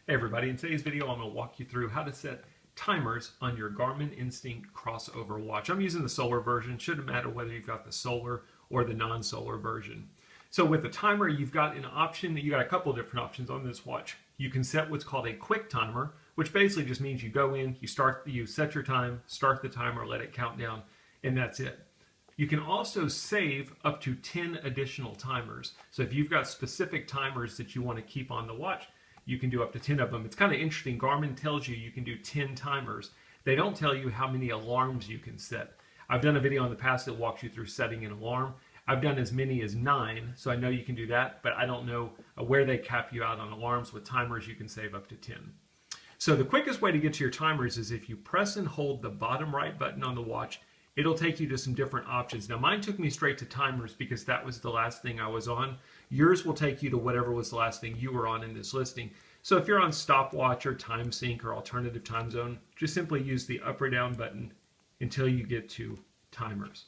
Hey everybody, in today's video I'm going to walk you through how to set timers on your Garmin Instinct Crossover watch. I'm using the solar version. Shouldn't matter whether you've got the solar or the non-solar version. So with the timer, you've got a couple of different options on this watch. You can set what's called a quick timer, which basically just means you go in, you set your time, start the timer, let it count down, and that's it. You can also save up to 10 additional timers. So if you've got specific timers that you want to keep on the watch, you can do up to 10 of them. It's kind of interesting. Garmin tells you can do 10 timers. They don't tell you how many alarms you can set. I've done a video in the past that walks you through setting an alarm. I've done as many as 9, so I know you can do that, but I don't know where they cap you out on alarms. With timers, you can save up to 10. So the quickest way to get to your timers is if you press and hold the bottom right button on the watch. It'll take you to some different options. Now mine took me straight to timers because that was the last thing I was on. Yours will take you to whatever was the last thing you were on in this listing. So if you're on stopwatch or time sync or alternative time zone, just simply use the up or down button until you get to timers.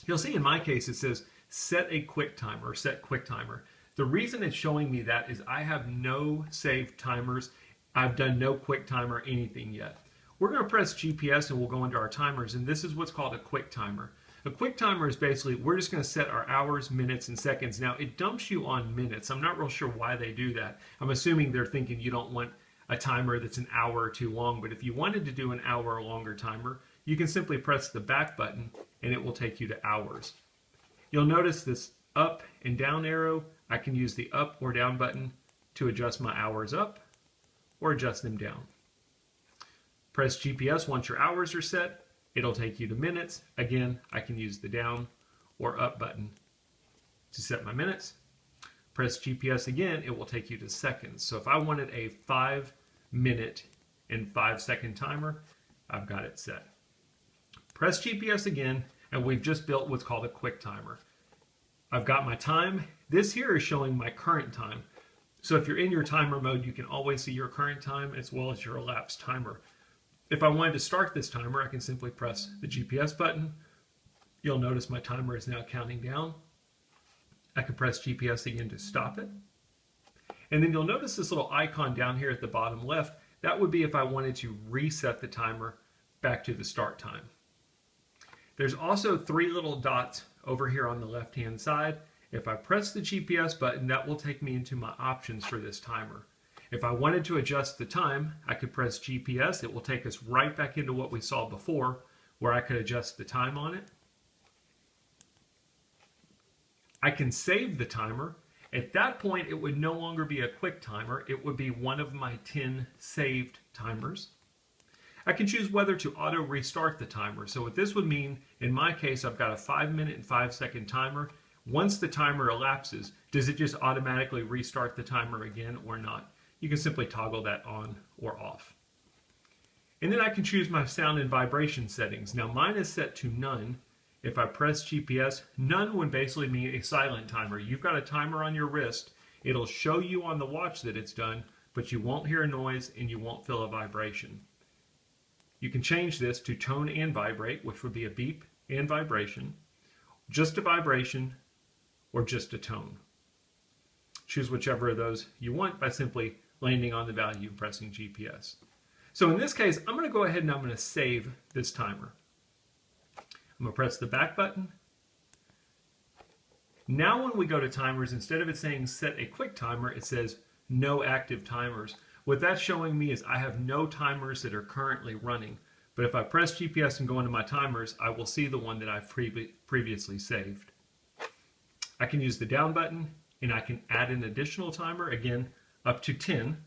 You'll see in my case it says set a quick timer or set quick timer. The reason it's showing me that is I have no saved timers. I've done no quick timer anything yet. We're going to press GPS and we'll go into our timers, and this is what's called a quick timer. A quick timer is basically, we're just going to set our hours, minutes, and seconds. Now, it dumps you on minutes. I'm not real sure why they do that. I'm assuming they're thinking you don't want a timer that's an hour or too long, but if you wanted to do an hour or longer timer, you can simply press the back button and it will take you to hours. You'll notice this up and down arrow. I can use the up or down button to adjust my hours up or adjust them down. Press GPS once your hours are set. It'll take you to minutes. Again, I can use the down or up button to set my minutes. Press GPS again, it will take you to seconds. So if I wanted a 5-minute and 5-second timer, I've got it set. Press GPS again, and we've just built what's called a quick timer. I've got my time. This here is showing my current time. So if you're in your timer mode, you can always see your current time as well as your elapsed timer. If I wanted to start this timer, I can simply press the GPS button. You'll notice my timer is now counting down. I can press GPS again to stop it. And then you'll notice this little icon down here at the bottom left. That would be if I wanted to reset the timer back to the start time. There's also 3 little dots over here on the left-hand side. If I press the GPS button, that will take me into my options for this timer. If I wanted to adjust the time, I could press GPS. It will take us right back into what we saw before, where I could adjust the time on it. I can save the timer. At that point, it would no longer be a quick timer. It would be one of my 10 saved timers. I can choose whether to auto restart the timer. So what this would mean, in my case, I've got a 5-minute and 5-second timer. Once the timer elapses, does it just automatically restart the timer again or not? You can simply toggle that on or off. And then I can choose my sound and vibration settings. Now mine is set to none. If I press GPS, none would basically mean a silent timer. You've got a timer on your wrist. It'll show you on the watch that it's done, but you won't hear a noise and you won't feel a vibration. You can change this to tone and vibrate, which would be a beep and vibration, just a vibration, or just a tone. Choose whichever of those you want by simply landing on the value and pressing GPS. So in this case, I'm going to go ahead and I'm going to save this timer. I'm going to press the back button. Now when we go to timers, instead of it saying set a quick timer, it says no active timers. What that's showing me is I have no timers that are currently running. But if I press GPS and go into my timers, I will see the one that I've previously saved. I can use the down button and I can add an additional timer, again, up to 10.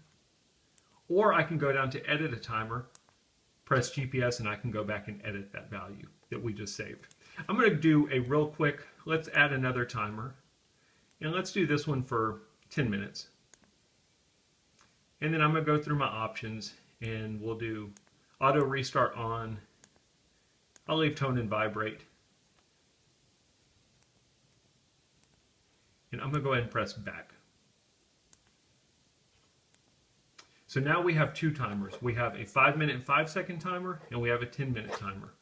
Or I can go down to edit a timer, press GPS, and I can go back and edit that value that we just saved. I'm going to do a real quick, let's add another timer. And let's do this one for 10 minutes. And then I'm going to go through my options and we'll do auto restart on. I'll leave tone and vibrate. And I'm going to go ahead and press back. So now we have 2 timers. We have a 5-minute and 5-second timer, and we have a 10-minute timer.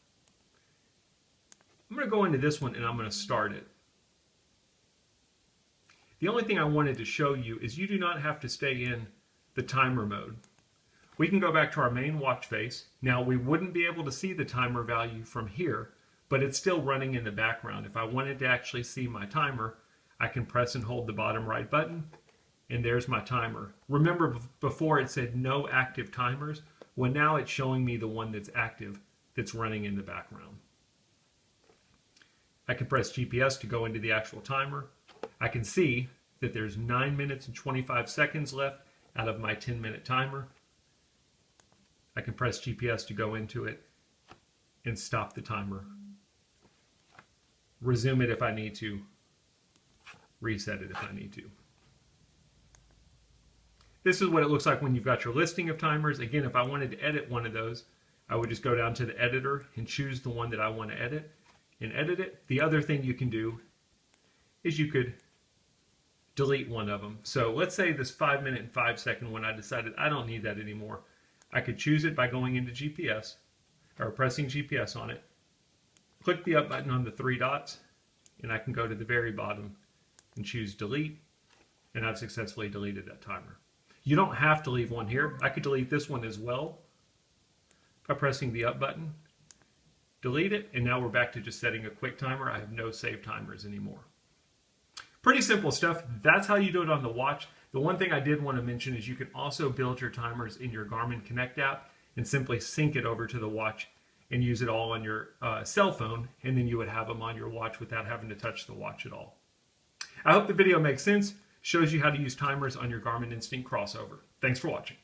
I'm going to go into this one and I'm going to start it. The only thing I wanted to show you is you do not have to stay in the timer mode. We can go back to our main watch face. Now we wouldn't be able to see the timer value from here, but it's still running in the background. If I wanted to actually see my timer, I can press and hold the bottom right button, and there's my timer. Remember before it said no active timers? Well, now it's showing me the one that's active, that's running in the background. I can press GPS to go into the actual timer. I can see that there's 9 minutes and 25 seconds left out of my 10-minute timer. I can press GPS to go into it and stop the timer. Resume it if I need to. Reset it if I need to. This is what it looks like when you've got your listing of timers. Again, if I wanted to edit one of those, I would just go down to the editor and choose the one that I want to edit and edit it. The other thing you can do is you could delete one of them. So let's say this 5 minute and 5 second one, I decided I don't need that anymore. I could choose it by going into GPS or pressing GPS on it. Click the up button on the 3 dots, and I can go to the very bottom and choose delete, and I've successfully deleted that timer. You don't have to leave one here. I could delete this one as well by pressing the up button, delete it, and now we're back to just setting a quick timer. I have no saved timers anymore. Pretty simple stuff. That's how you do it on the watch. The one thing I did want to mention is you can also build your timers in your Garmin Connect app and simply sync it over to the watch and use it all on your cell phone, and then you would have them on your watch without having to touch the watch at all. I hope the video makes sense, shows you how to use timers on your Garmin Instinct Crossover. Thanks for watching.